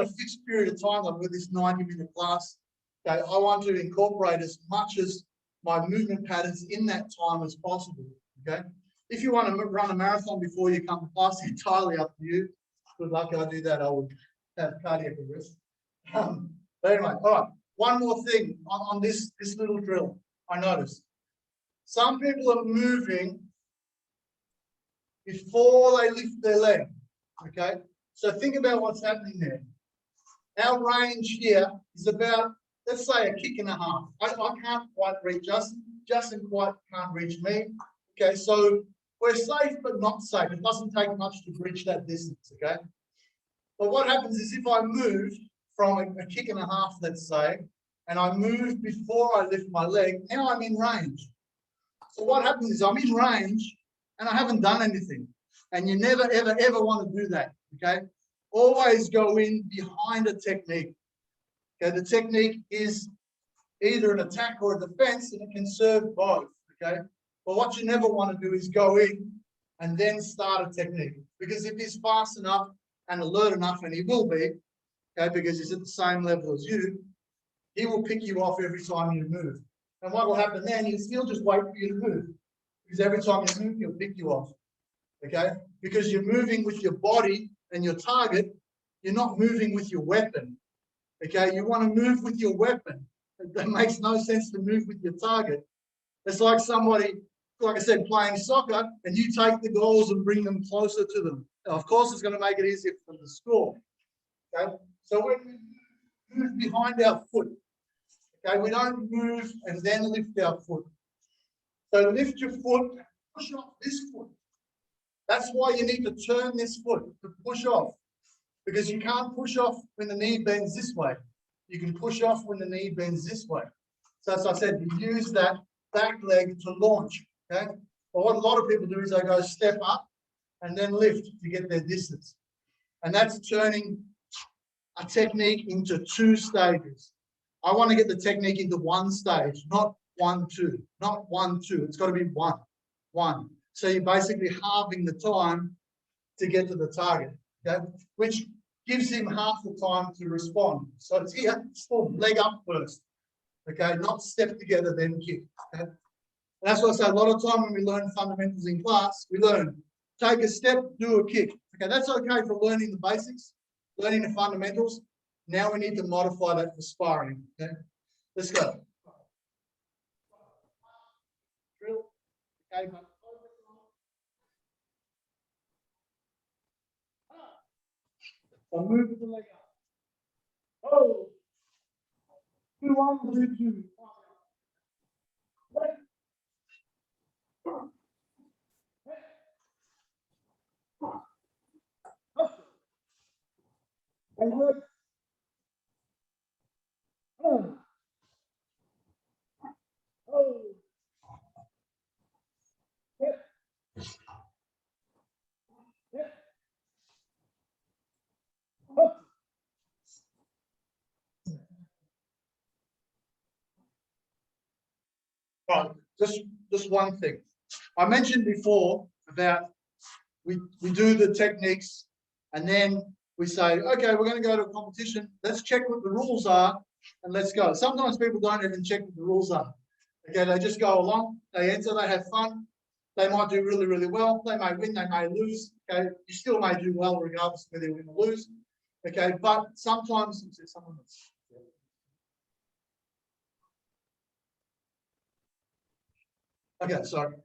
a fixed period of time, like with this 90-minute class, okay, I want to incorporate as much as my movement patterns in that time as possible. Okay. If you want to run a marathon before you come to class, entirely up to you. Good luck. I do that. I would have cardiac arrest. But anyway, all right. One more thing on this little drill. I noticed some people are moving before they lift their leg. Okay. So think about what's happening there. Our range here is about, let's say, a kick and a half. I can't quite reach Justin. Justin quite can't reach me. Okay, so we're safe but not safe. It doesn't take much to reach that distance. Okay. But what happens is if I move from a kick and a half, let's say, and I move before I lift my leg, now I'm in range. So what happens is I'm in range and I haven't done anything. And you never, ever, ever want to do that. Okay. Always go in behind a technique. Okay, the technique is either an attack or a defense, and it can serve both. Okay, but what you never want to do is go in and then start a technique, because if he's fast enough and alert enough, and he will be, okay, because he's at the same level as you, he will pick you off every time you move. And what will happen then is he'll just wait for you to move, because every time you move, he'll pick you off. Okay, because you're moving with your body and your target, you're not moving with your weapon. Okay, you want to move with your weapon. That makes no sense to move with your target. It's like somebody, like I said, playing soccer, and you take the goals and bring them closer to them. Now, of course, it's going to make it easier for them to score. Okay, so when we move behind our foot, okay, we don't move and then lift our foot. So lift your foot, push off this foot. That's why you need to turn this foot to push off, because you can't push off when the knee bends this way. You can push off when the knee bends this way. So as I said, you use that back leg to launch. Okay. But what a lot of people do is they go step up and then lift to get their distance. And that's turning a technique into two stages. I want to get the technique into one stage, not 1, 2, not 1, 2. It's got to be 1, 1. So you're basically halving the time to get to the target, okay? Which gives him half the time to respond. So it's here, leg up first, okay? Not step together, then kick. Okay? And that's what I say, a lot of time when we learn fundamentals in class, we learn, take a step, do a kick. Okay, that's okay for learning the basics, learning the fundamentals. Now we need to modify that for sparring, okay? Let's go. Drill, okay, but so move the leg up. Oh, 2, 1, 2, 2. And look. Oh. Oh. Yeah. Yeah. Oh. Right, just one thing. I mentioned before about we do the techniques and then we say, okay, we're going to go to a competition. Let's check what the rules are and let's go. Sometimes people don't even check what the rules are. Okay, they just go along, they enter, they have fun. They might do really, really well. They may win, they may lose. Okay, you still may do well regardless of whether you win or lose. Okay, but sometimes someone else. Okay, sorry.